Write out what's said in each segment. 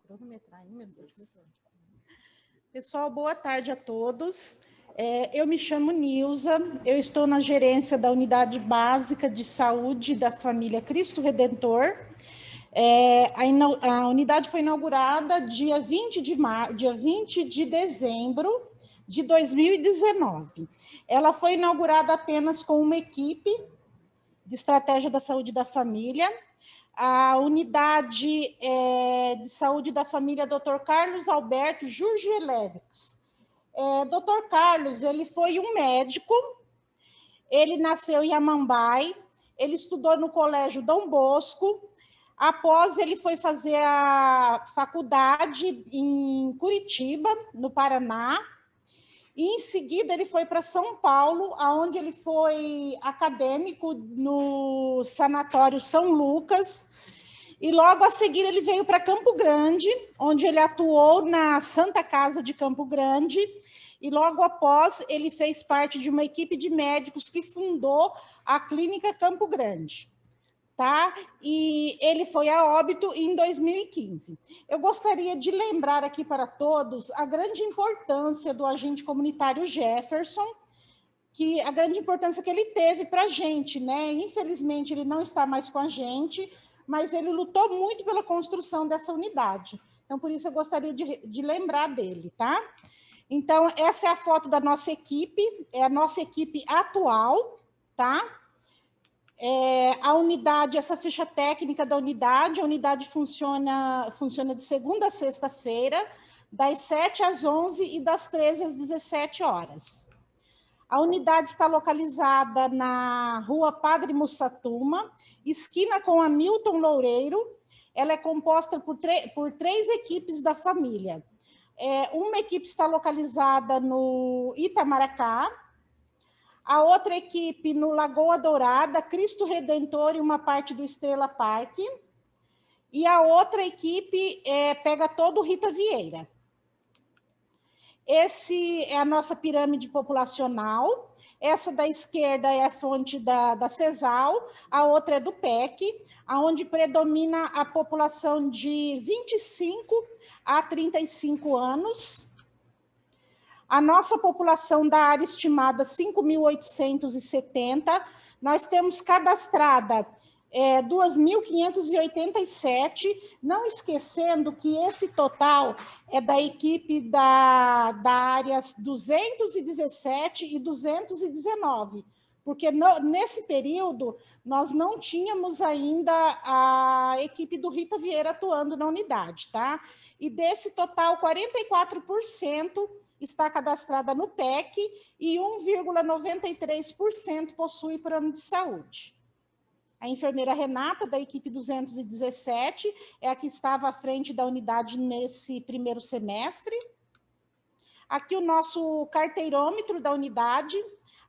Cronometrar, meu Deus. Pessoal, boa tarde a todos. Eu me chamo Nilza, eu estou na gerência da Unidade Básica de Saúde da Família Cristo Redentor. A unidade foi inaugurada dia 20 de dezembro de 2019. Ela foi inaugurada apenas com uma equipe de estratégia da saúde da família. A unidade de saúde da família Dr. Carlos Alberto Jurgielewicz. Dr. Carlos, ele foi um médico, ele nasceu em Amambai, ele estudou no Colégio Dom Bosco, após ele foi fazer a faculdade em Curitiba, no Paraná, e em seguida ele foi para São Paulo, onde ele foi acadêmico no Sanatório São Lucas, e logo a seguir ele veio para Campo Grande, onde ele atuou na Santa Casa de Campo Grande, e logo após ele fez parte de uma equipe de médicos que fundou a Clínica Campo Grande. Tá? E ele foi a óbito em 2015. Eu gostaria de lembrar aqui para todos a grande importância do agente comunitário Jefferson, que a grande importância que ele teve para a gente, né? Infelizmente, ele não está mais com a gente, mas ele lutou muito pela construção dessa unidade. Então, por isso, eu gostaria de lembrar dele, tá? Então, essa é a foto da nossa equipe, é a nossa equipe atual, tá? A unidade, essa ficha técnica da unidade, a unidade funciona de segunda a sexta-feira, das 7 às 11 e das 13 às 17 horas. A unidade está localizada na rua Padre Mussatuma, esquina com a Milton Loureiro. Ela é composta por três equipes da família. Uma equipe está localizada no Itamaracá, a outra equipe no Lagoa Dourada, Cristo Redentor e uma parte do Estrela Parque. E a outra equipe pega todo o Rita Vieira. Esse é a nossa pirâmide populacional. Essa da esquerda é a fonte da CESAL, a outra é do PEC, onde predomina a população de 25 a 35 anos. A nossa população da área estimada 5.870, nós temos cadastrada 2.587, não esquecendo que esse total é da equipe da área 217 e 219, porque nesse período nós não tínhamos ainda a equipe do Rita Vieira atuando na unidade, tá? E desse total, 44% está cadastrada no PEC e 1,93% possui plano de saúde. A enfermeira Renata, da equipe 217, é a que estava à frente da unidade nesse primeiro semestre. Aqui o nosso carteirômetro da unidade.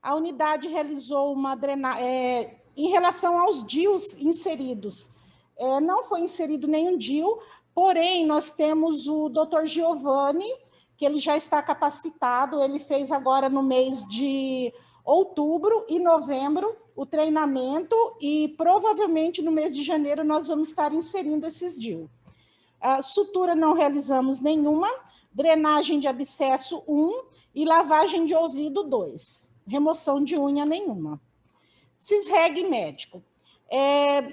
A unidade realizou uma drenagem em relação aos DIUs inseridos. Não foi inserido nenhum DIU, porém, nós temos o Dr. Giovanni, que ele já está capacitado, ele fez agora no mês de outubro e novembro o treinamento e provavelmente no mês de janeiro nós vamos estar inserindo esses DIU. Sutura não realizamos nenhuma, drenagem de abscesso 1 e lavagem de ouvido 2, remoção de unha nenhuma. CISREG médico.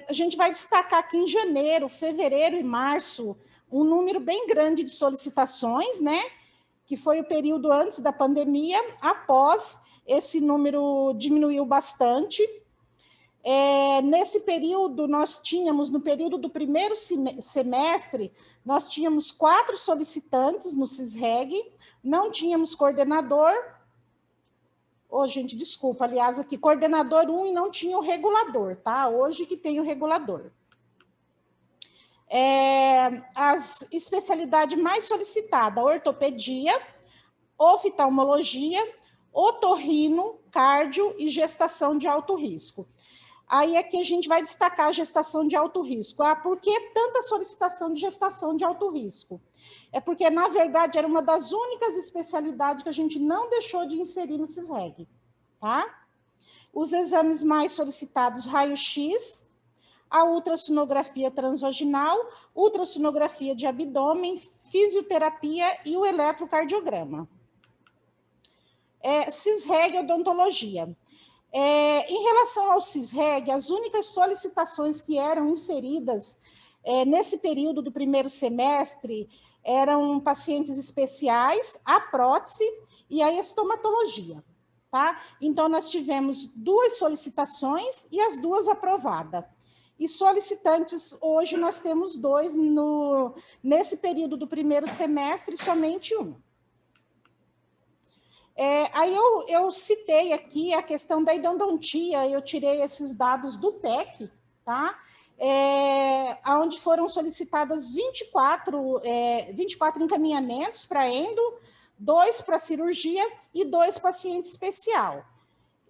A gente vai destacar aqui em janeiro, fevereiro e março um número bem grande de solicitações, né? Que foi o período antes da pandemia, após esse número diminuiu bastante. Nesse período, nós tínhamos, no período do primeiro semestre, nós tínhamos 4 solicitantes no CISREG, não tínhamos coordenador, gente, desculpa, aliás, aqui, coordenador 1 e não tinha o regulador, tá? Hoje que tem o regulador. As especialidades mais solicitadas, ortopedia, oftalmologia, otorrino, cardio e gestação de alto risco. Aí aqui a gente vai destacar a gestação de alto risco. Por que tanta solicitação de gestação de alto risco? É porque, na verdade, era uma das únicas especialidades que a gente não deixou de inserir no CISREG, tá? Os exames mais solicitados, raio-x, a ultrassonografia transvaginal, ultrassonografia de abdômen, fisioterapia e o eletrocardiograma. CISREG odontologia. Em relação ao CISREG, as únicas solicitações que eram inseridas nesse período do primeiro semestre eram pacientes especiais, a prótese e a estomatologia. Tá? Então, nós tivemos 2 solicitações e as 2 aprovadas. E solicitantes, hoje nós temos 2 nesse período do primeiro semestre, somente 1. Aí eu citei aqui a questão da endodontia, eu tirei esses dados do PEC, tá? Onde foram solicitadas 24 encaminhamentos para endo, 2 para cirurgia e 2 pacientes especial.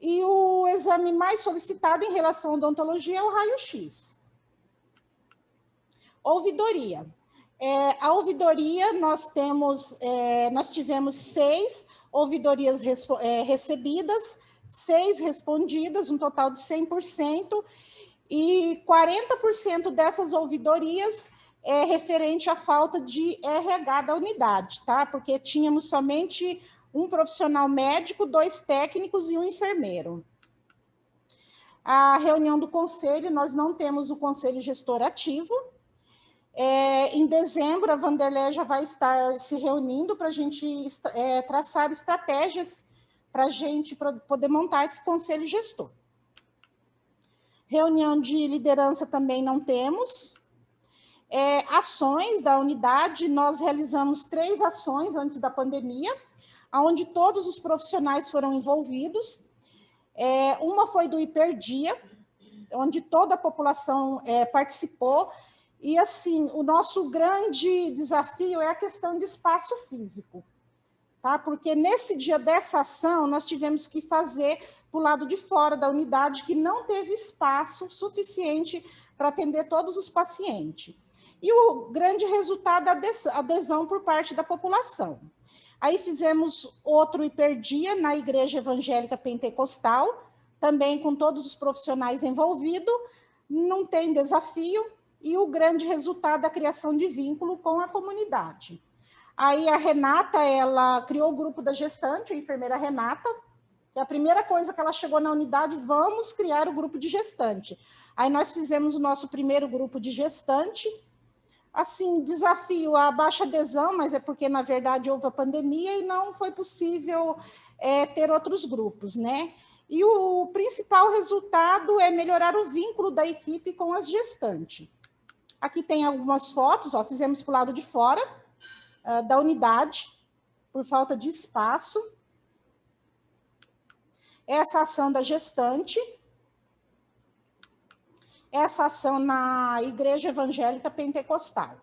E o exame mais solicitado em relação à odontologia é o raio-x. Ouvidoria. A ouvidoria, nós tivemos 6 ouvidorias recebidas, 6 respondidas, um total de 100%, e 40% dessas ouvidorias é referente à falta de RH da unidade, tá? Porque tínhamos somente um profissional médico, 2 técnicos e um enfermeiro. A reunião do conselho, nós não temos o conselho gestor ativo. Em dezembro, a Vanderlei já vai estar se reunindo para a gente traçar estratégias para a gente poder montar esse conselho gestor. Reunião de liderança também não temos. Ações da unidade, nós realizamos 3 ações antes da pandemia, onde todos os profissionais foram envolvidos. Uma foi do Hiperdia, onde toda a população participou. E, assim, o nosso grande desafio é a questão de espaço físico, tá? Porque nesse dia dessa ação, nós tivemos que fazer para o lado de fora da unidade, que não teve espaço suficiente para atender todos os pacientes. E o grande resultado é a adesão por parte da população. Aí fizemos outro hiperdia na Igreja Evangélica Pentecostal, também com todos os profissionais envolvidos, não tem desafio, e o grande resultado é a criação de vínculo com a comunidade. Aí a Renata, ela criou o grupo da gestante, a enfermeira Renata, que a primeira coisa que ela chegou na unidade, vamos criar o grupo de gestante. Aí nós fizemos o nosso primeiro grupo de gestante. Assim, desafio a baixa adesão, mas é porque, na verdade, houve a pandemia e não foi possível ter outros grupos, né? E o principal resultado é melhorar o vínculo da equipe com as gestantes. Aqui tem algumas fotos, fizemos para o lado de fora da unidade, por falta de espaço. Essa ação da gestante. Essa ação na Igreja Evangélica Pentecostal.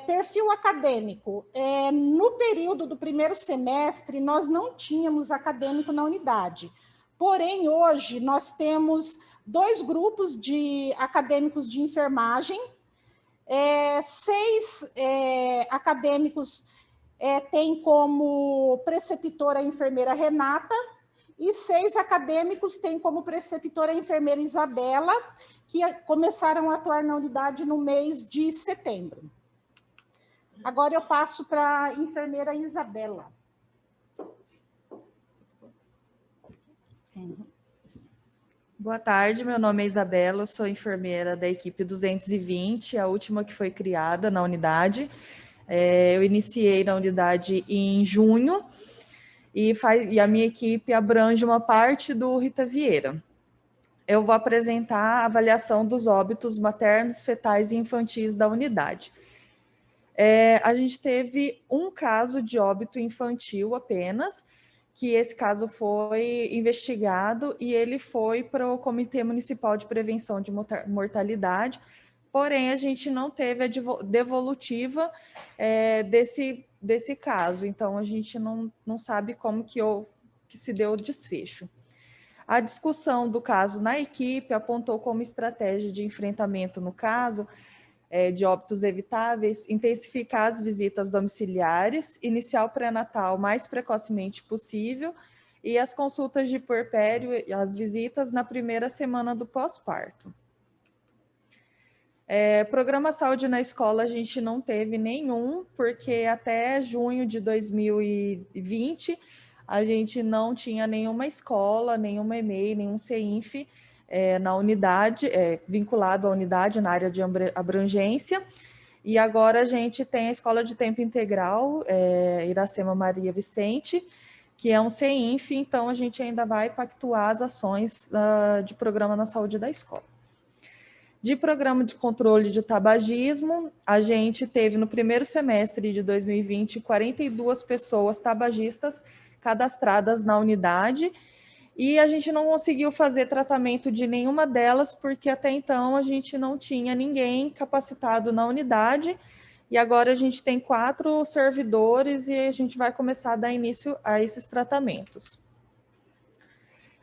Perfil acadêmico. No período do primeiro semestre, nós não tínhamos acadêmico na unidade. Porém, hoje, nós temos 2 grupos de acadêmicos de enfermagem, 6 acadêmicos têm como preceptora a enfermeira Renata, e 6 acadêmicos têm como preceptora a enfermeira Isabela, que começaram a atuar na unidade no mês de setembro. Agora eu passo para a enfermeira Isabela. Boa tarde, meu nome é Isabela, eu sou enfermeira da equipe 220, a última que foi criada na unidade. Eu iniciei na unidade em junho e a minha equipe abrange uma parte do Rita Vieira. Eu vou apresentar a avaliação dos óbitos maternos, fetais e infantis da unidade. A gente teve um caso de óbito infantil apenas, que esse caso foi investigado e ele foi para o Comitê Municipal de Prevenção de Mortalidade, porém a gente não teve a devolutiva desse caso, então a gente não sabe como que se deu o desfecho. A discussão do caso na equipe apontou como estratégia de enfrentamento no caso de óbitos evitáveis, intensificar as visitas domiciliares, iniciar o pré-natal o mais precocemente possível e as consultas de puerpério e as visitas na primeira semana do pós-parto. Programa Saúde na Escola a gente não teve nenhum, porque até junho de 2020 a gente não tinha nenhuma escola, nenhuma EMEI, nenhum CEINF na unidade, vinculado à unidade na área de abrangência. E agora a gente tem a Escola de Tempo Integral, Iracema Maria Vicente, que é um CEINF, então a gente ainda vai pactuar as ações de programa na saúde da escola. De programa de controle de tabagismo, a gente teve no primeiro semestre de 2020 42 pessoas tabagistas cadastradas na unidade, e a gente não conseguiu fazer tratamento de nenhuma delas, porque até então a gente não tinha ninguém capacitado na unidade, e agora a gente tem 4 servidores e a gente vai começar a dar início a esses tratamentos.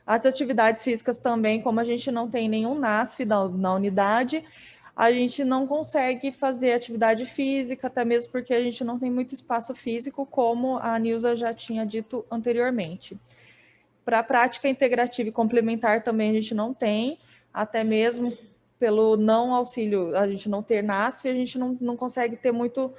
As atividades físicas também, como a gente não tem nenhum NASF na unidade, a gente não consegue fazer atividade física, até mesmo porque a gente não tem muito espaço físico, como a Nilza já tinha dito anteriormente. Para a prática integrativa e complementar também a gente não tem, até mesmo pelo não auxílio, a gente não ter NASF, a gente não consegue ter muito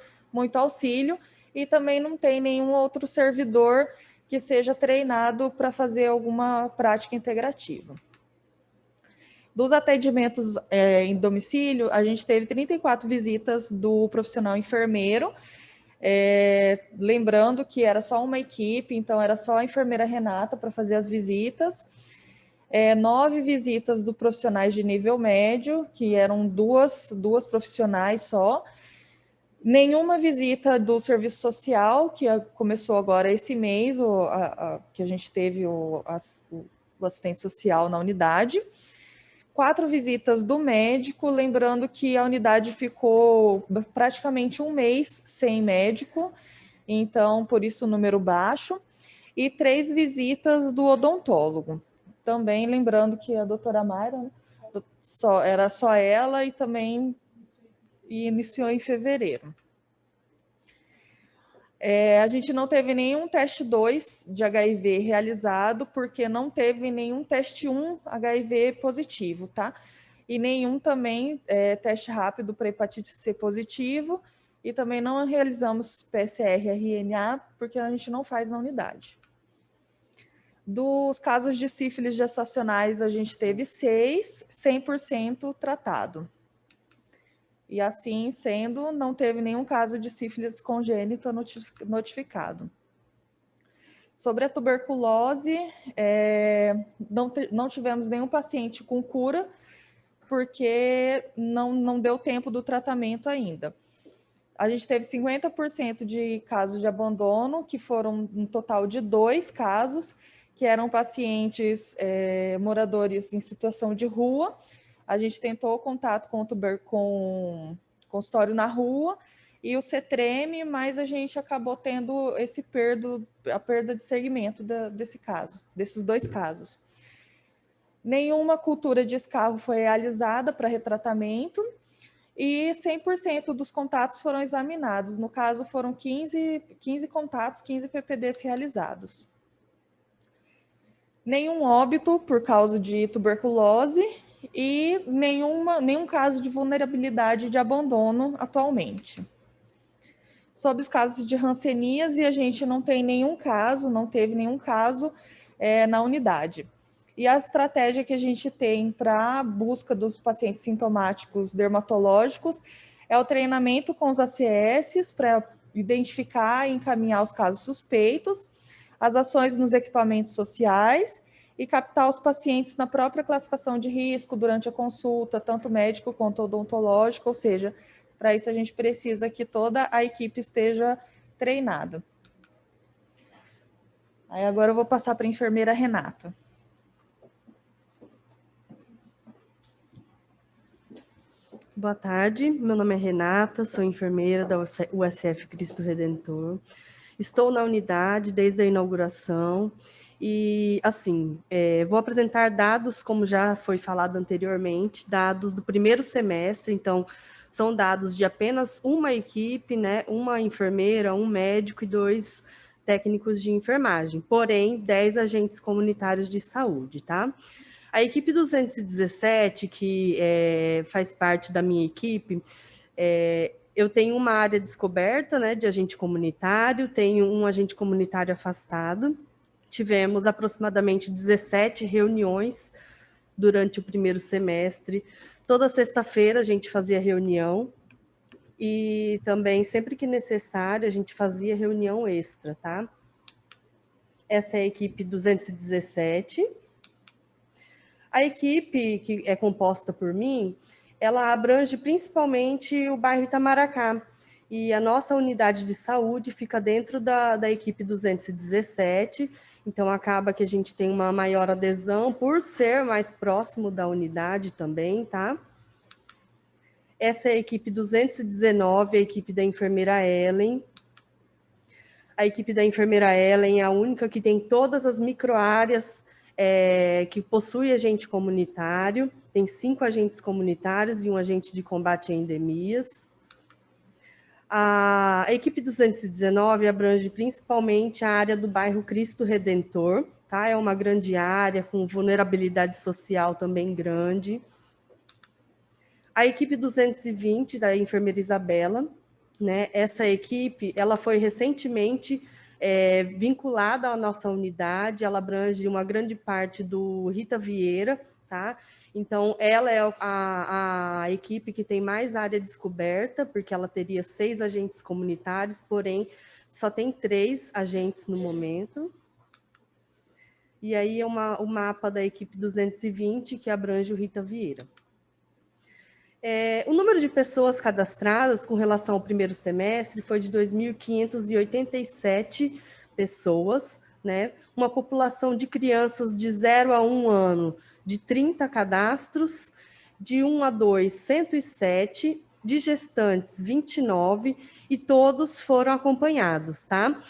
auxílio, e também não tem nenhum outro servidor que seja treinado para fazer alguma prática integrativa. Dos atendimentos em domicílio, a gente teve 34 visitas do profissional enfermeiro, lembrando que era só uma equipe, então era só a enfermeira Renata para fazer as visitas. 9 visitas do profissionais de nível médio, que eram duas profissionais só. Nenhuma visita do serviço social, que começou agora esse mês, que a gente teve o assistente social na unidade. 4 visitas do médico, lembrando que a unidade ficou praticamente um mês sem médico, então por isso o número baixo. E 3 visitas do odontólogo. Também lembrando que a doutora Mayra, né, era só ela e também iniciou em fevereiro. A gente não teve nenhum teste 2 de HIV realizado, porque não teve nenhum teste 1 HIV positivo, tá? E nenhum também teste rápido para hepatite C positivo, e também não realizamos PCR-RNA, porque a gente não faz na unidade. Dos casos de sífilis gestacionais, a gente teve 6, 100% tratado. E assim sendo, não teve nenhum caso de sífilis congênita notificado. Sobre a tuberculose, não tivemos nenhum paciente com cura, porque não deu tempo do tratamento ainda. A gente teve 50% de casos de abandono, que foram um total de 2 casos, que eram pacientes moradores em situação de rua. A gente tentou contato com o consultório na rua e o CETREM, mas a gente acabou tendo a perda de segmento desses 2 casos. Nenhuma cultura de escarro foi realizada para retratamento e 100% dos contatos foram examinados. No caso, foram 15 contatos, 15 PPDs realizados. Nenhum óbito por causa de tuberculose e nenhum caso de vulnerabilidade de abandono atualmente. Sobre os casos de hanseníase, a gente não teve nenhum caso na unidade. E a estratégia que a gente tem para a busca dos pacientes sintomáticos dermatológicos é o treinamento com os ACS para identificar e encaminhar os casos suspeitos, as ações nos equipamentos sociais e captar os pacientes na própria classificação de risco durante a consulta, tanto médico quanto odontológico, ou seja, para isso a gente precisa que toda a equipe esteja treinada. Aí agora eu vou passar para a enfermeira Renata. Boa tarde, meu nome é Renata, sou enfermeira da USF Cristo Redentor. Estou na unidade desde a inauguração e, assim, vou apresentar dados, como já foi falado anteriormente, dados do primeiro semestre. Então, são dados de apenas uma equipe, né? Uma enfermeira, um médico e 2 técnicos de enfermagem, porém 10 agentes comunitários de saúde, tá? A equipe 217, que faz parte da minha equipe, eu tenho uma área descoberta, né, de agente comunitário, tenho um agente comunitário afastado. Tivemos aproximadamente 17 reuniões durante o primeiro semestre. Toda sexta-feira a gente fazia reunião e também, sempre que necessário, a gente fazia reunião extra, tá? Essa é a equipe 217. A equipe, que é composta por mim, ela abrange principalmente o bairro Itamaracá. E a nossa unidade de saúde fica dentro da equipe 217, então acaba que a gente tem uma maior adesão por ser mais próximo da unidade também, tá? Essa é a equipe 219, a equipe da enfermeira Ellen. A equipe da enfermeira Ellen é a única que tem todas as microáreas que possui agente comunitário. Tem 5 agentes comunitários e um agente de combate a endemias. A equipe 219 abrange principalmente a área do bairro Cristo Redentor, tá? É uma grande área com vulnerabilidade social também grande. A equipe 220 da enfermeira Isabela, né? Essa equipe, ela foi recentemente vinculada à nossa unidade, ela abrange uma grande parte do Rita Vieira, tá? Então, ela é a equipe que tem mais área descoberta, porque ela teria 6 agentes comunitários, porém, só tem 3 agentes no momento. E aí é o mapa da equipe 220, que abrange o Rita Vieira. O número de pessoas cadastradas com relação ao primeiro semestre foi de 2.587 pessoas, né? Uma população de crianças de 0 a 1 ano, de 30 cadastros, de 1 a 2, 107, de gestantes, 29, e todos foram acompanhados, tá?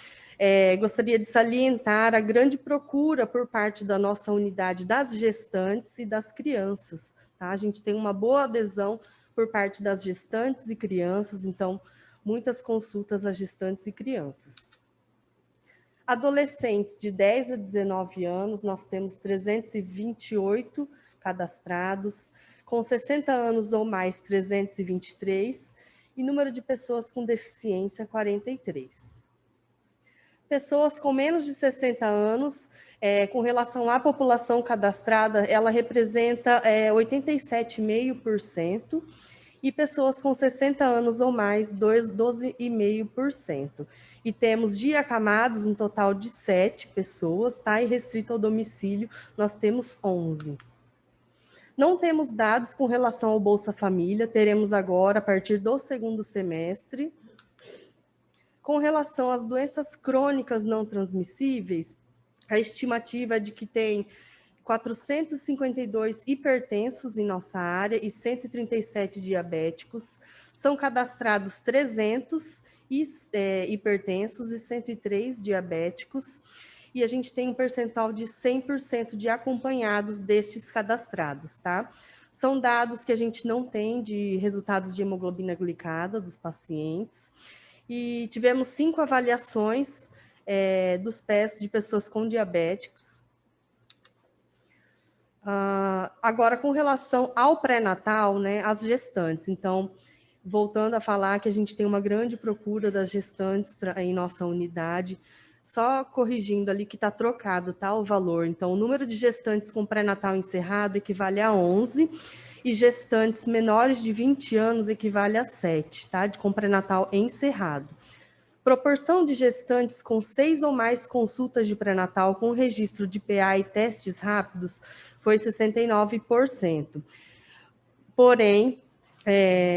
Gostaria de salientar a grande procura por parte da nossa unidade das gestantes e das crianças, tá? A gente tem uma boa adesão por parte das gestantes e crianças, então, muitas consultas a gestantes e crianças. Adolescentes de 10 a 19 anos, nós temos 328 cadastrados, com 60 anos ou mais, 323, e número de pessoas com deficiência, 43. Pessoas com menos de 60 anos, com relação à população cadastrada, ela representa 87,5%, e pessoas com 60 anos ou mais, 12,5%. E temos de acamados um total de 7 pessoas, tá? E restrito ao domicílio, nós temos 11. Não temos dados com relação ao Bolsa Família, teremos agora, a partir do segundo semestre. Com relação às doenças crônicas não transmissíveis, a estimativa é de que tem 452 hipertensos em nossa área e 137 diabéticos. São cadastrados 300 hipertensos e 103 diabéticos. E a gente tem um percentual de 100% de acompanhados destes cadastrados, tá? São dados que a gente não tem de resultados de hemoglobina glicada dos pacientes. E tivemos 5 avaliações dos PES de pessoas com diabéticos. Agora, com relação ao pré-natal, né, as gestantes. Então, voltando a falar que a gente tem uma grande procura das gestantes em nossa unidade, só corrigindo ali que está trocado, tá, o valor. Então, o número de gestantes com pré-natal encerrado equivale a 11, e gestantes menores de 20 anos equivale a 7, tá, com pré-natal encerrado. Proporção de gestantes com 6 ou mais consultas de pré-natal com registro de PA e testes rápidos foi 69%. Porém,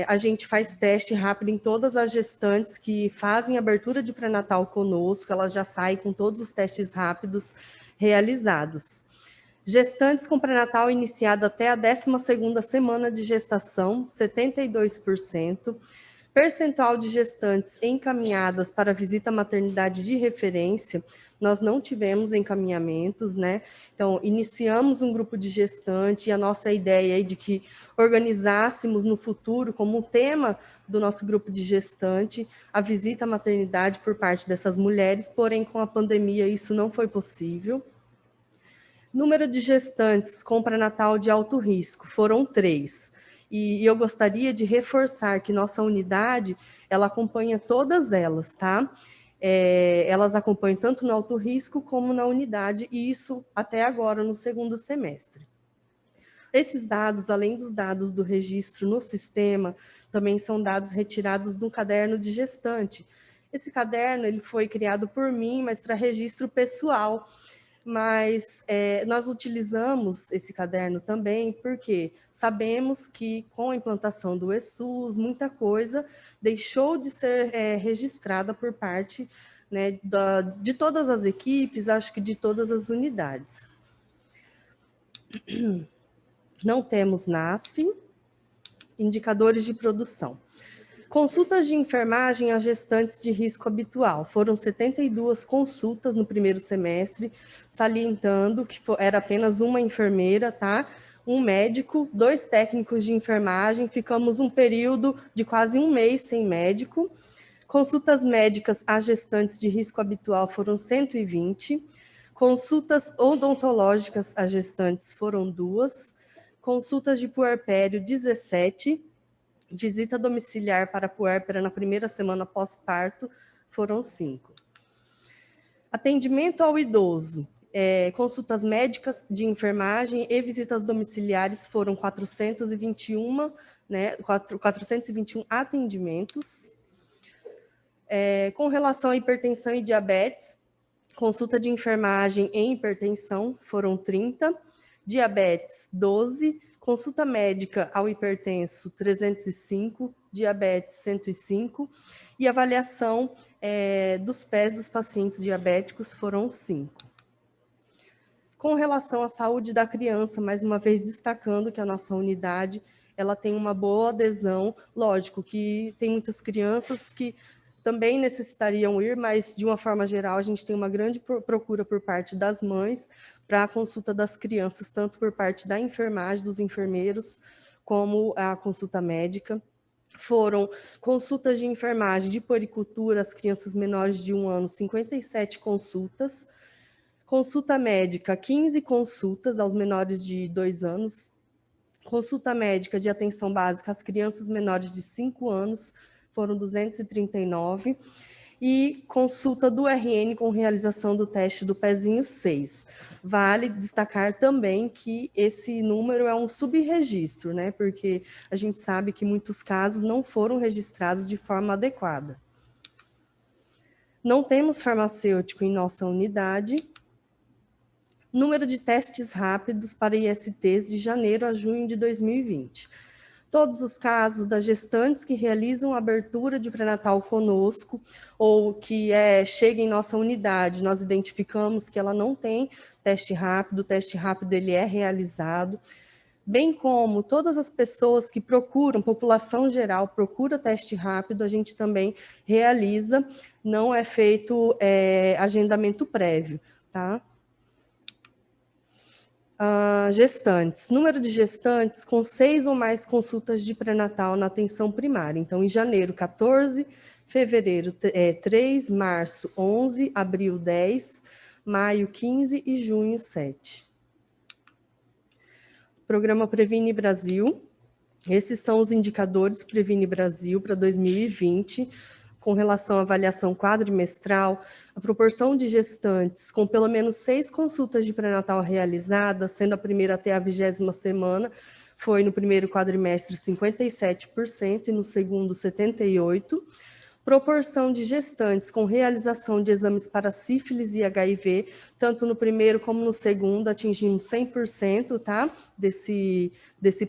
a gente faz teste rápido em todas as gestantes que fazem abertura de pré-natal conosco, elas já saem com todos os testes rápidos realizados. Gestantes com pré-natal iniciado até a 12ª semana de gestação, 72%. Percentual de gestantes encaminhadas para visita à maternidade de referência, nós não tivemos encaminhamentos, né? Então, iniciamos um grupo de gestante e a nossa ideia é de que organizássemos no futuro como um tema do nosso grupo de gestante a visita à maternidade por parte dessas mulheres, porém, com a pandemia, isso não foi possível. Número de gestantes com pré-natal de alto risco foram 3. E eu gostaria de reforçar que nossa unidade, ela acompanha todas elas, tá? Elas acompanham tanto no alto risco como na unidade, e isso até agora, no segundo semestre. Esses dados, além dos dados do registro no sistema, também são dados retirados do caderno de gestante. Esse caderno ele foi criado por mim, mas para registro pessoal. Mas nós utilizamos esse caderno também porque sabemos que com a implantação do ESUS, muita coisa deixou de ser registrada por parte, né, de todas as equipes, acho que de todas as unidades. Não temos NASF, indicadores de produção. Consultas de enfermagem a gestantes de risco habitual. Foram 72 consultas no primeiro semestre, salientando que era apenas uma enfermeira, tá? Um médico, 2 técnicos de enfermagem, ficamos um período de quase um mês sem médico. Consultas médicas a gestantes de risco habitual foram 120. Consultas odontológicas a gestantes foram 2. Consultas de puerpério, 17. Visita domiciliar para puérpera na primeira semana pós-parto foram 5. Atendimento ao idoso, consultas médicas de enfermagem e visitas domiciliares foram 421, né, 421 atendimentos. Com relação à hipertensão e diabetes, consulta de enfermagem em hipertensão foram 30, diabetes 12, consulta médica ao hipertenso, 305, diabetes, 105, e avaliação dos pés dos pacientes diabéticos foram 5. Com relação à saúde da criança, mais uma vez destacando que a nossa unidade ela tem uma boa adesão, lógico que tem muitas crianças que também necessitariam ir, mas de uma forma geral a gente tem uma grande procura por parte das mães para a consulta das crianças, tanto por parte da enfermagem, dos enfermeiros, como a consulta médica. Foram consultas de enfermagem de puericultura às crianças menores de 1 ano, 57 consultas. Consulta médica, 15 consultas aos menores de 2 anos. Consulta médica de atenção básica às crianças menores de 5 anos, foram 239. E consulta do RN com realização do teste do pezinho 6. Vale destacar também que esse número é um subregistro, né? Porque a gente sabe que muitos casos não foram registrados de forma adequada. Não temos farmacêutico em nossa unidade. Número de testes rápidos para ISTs de janeiro a junho de 2020. Todos os casos das gestantes que realizam abertura de pré-natal conosco ou que chega em nossa unidade, nós identificamos que ela não tem teste rápido, o teste rápido ele é realizado, bem como todas as pessoas que procuram, população geral, procura teste rápido, a gente também realiza, não é feito agendamento prévio, tá? Gestantes, número de gestantes com 6 ou mais consultas de pré-natal na atenção primária. Então, em janeiro, 14, fevereiro, 3, março, 11, abril, 10, maio, 15 e junho, 7. Programa Previne Brasil. Esses são os indicadores Previne Brasil para 2020. Com relação à avaliação quadrimestral, a proporção de gestantes com pelo menos 6 consultas de pré-natal realizadas, sendo a primeira até a 20ª semana, foi no primeiro quadrimestre 57% e no segundo 78%. Proporção de gestantes com realização de exames para sífilis e HIV, tanto no primeiro como no segundo, atingimos 100%, tá? Desse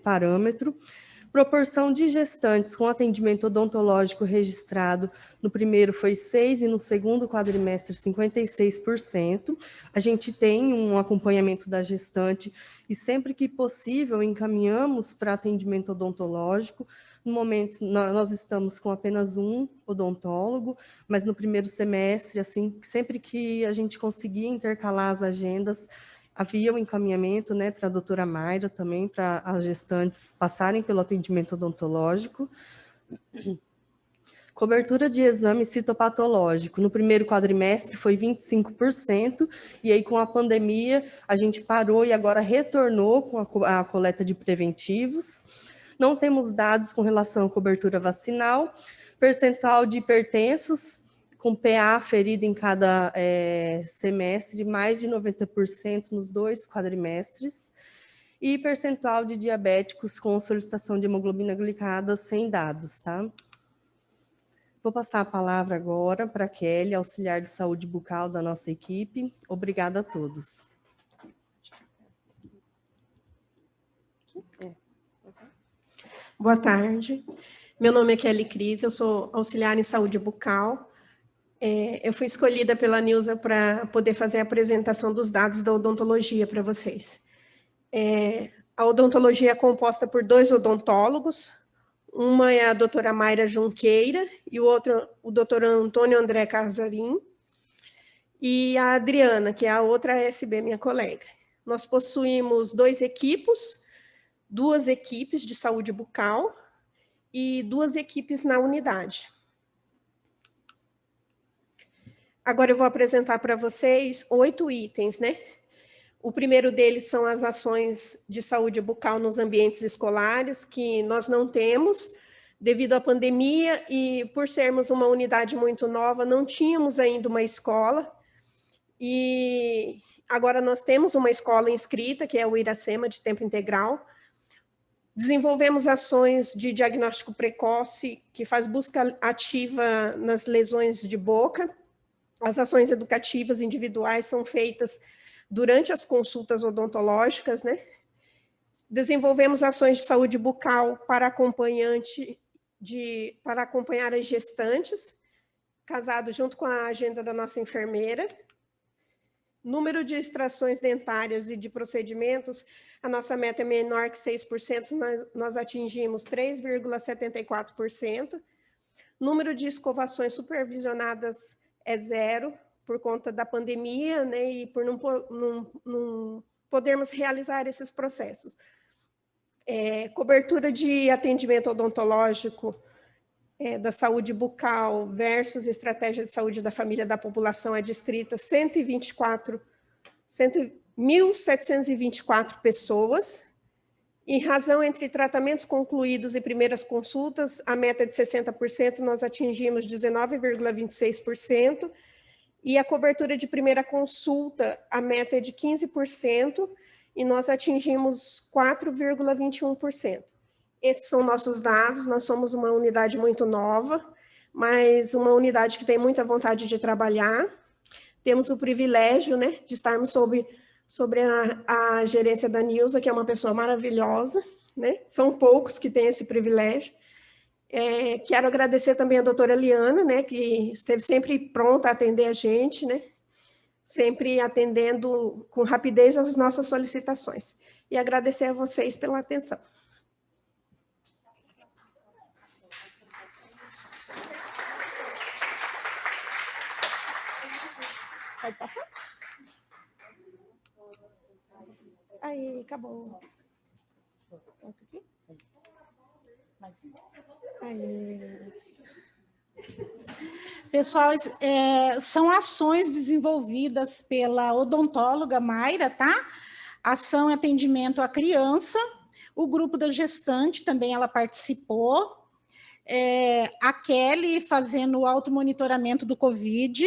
parâmetro. Proporção de gestantes com atendimento odontológico registrado, no primeiro foi 6% e no segundo quadrimestre 56%. A gente tem um acompanhamento da gestante e sempre que possível encaminhamos para atendimento odontológico, No momento, nós estamos com apenas um odontólogo, mas no primeiro semestre, assim, sempre que a gente conseguia intercalar as agendas, havia um encaminhamento, né, para a doutora Mayra também, para as gestantes passarem pelo atendimento odontológico. Cobertura de exame citopatológico. No primeiro quadrimestre foi 25%, e aí com a pandemia a gente parou e agora retornou com a coleta de preventivos. Não temos dados com relação à cobertura vacinal. Percentual de hipertensos, com PA ferido em cada semestre, mais de 90% nos 2 quadrimestres. E percentual de diabéticos com solicitação de hemoglobina glicada sem dados, tá? Vou passar a palavra agora para a Kelly, auxiliar de saúde bucal da nossa equipe. Obrigada a todos. Boa tarde. Meu nome é Kelly Cris, eu sou auxiliar em saúde bucal. Eu fui escolhida pela Nilza para poder fazer a apresentação dos dados da odontologia para vocês. A odontologia é composta por 2 odontólogos. Uma é a doutora Mayra Junqueira e o outro, o doutor Antônio André Casarim, e a Adriana, que é a outra SB, minha colega. Nós possuímos 2 equipos, 2 equipes de saúde bucal e 2 equipes na unidade. Agora eu vou apresentar para vocês 8 itens, né? O primeiro deles são as ações de saúde bucal nos ambientes escolares, que nós não temos, devido à pandemia, e por sermos uma unidade muito nova, não tínhamos ainda uma escola. E agora nós temos uma escola inscrita, que é o Iracema, de tempo integral. Desenvolvemos ações de diagnóstico precoce, que faz busca ativa nas lesões de boca. As ações educativas individuais são feitas durante as consultas odontológicas, né? Desenvolvemos ações de saúde bucal para acompanhar as gestantes, casado junto com a agenda da nossa enfermeira. Número de extrações dentárias e de procedimentos, a nossa meta é menor que 6%, nós atingimos 3,74%. Número de escovações supervisionadas é 0%, por conta da pandemia, né, e por não podermos realizar esses processos. Cobertura de atendimento odontológico da saúde bucal versus estratégia de saúde da família da população é distrita 1.724 pessoas. Em razão entre tratamentos concluídos e primeiras consultas, a meta é de 60%, nós atingimos 19,26%. E a cobertura de primeira consulta, a meta é de 15%, e nós atingimos 4,21%. Esses são nossos dados, nós somos uma unidade muito nova, mas uma unidade que tem muita vontade de trabalhar. Temos o privilégio, né, de estarmos sobre a gerência da Nilza, que é uma pessoa maravilhosa, né? São poucos que têm esse privilégio. Quero agradecer também a doutora Eliana, né, que esteve sempre pronta a atender a gente, né, sempre atendendo com rapidez as nossas solicitações. E agradecer a vocês pela atenção. Pode passar? Aí, acabou. Outro aqui? Mais um. Aí. Pessoal, são ações desenvolvidas pela odontóloga Mayra, tá? Ação e atendimento à criança. O grupo da gestante também ela participou. A Kelly fazendo o automonitoramento do Covid.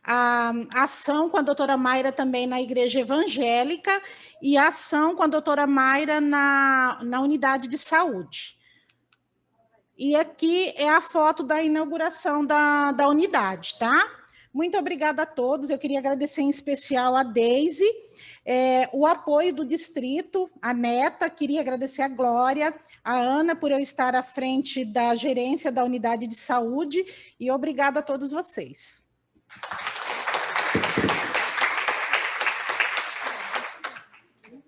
A ação com a doutora Mayra também na igreja evangélica e a ação com a doutora Mayra na unidade de saúde. E aqui é a foto da inauguração da unidade, tá? Muito obrigada a todos. Eu queria agradecer em especial a Deise, o apoio do distrito, a Neta, queria agradecer a Glória, a Ana, por eu estar à frente da gerência da unidade de saúde, e obrigada a todos vocês.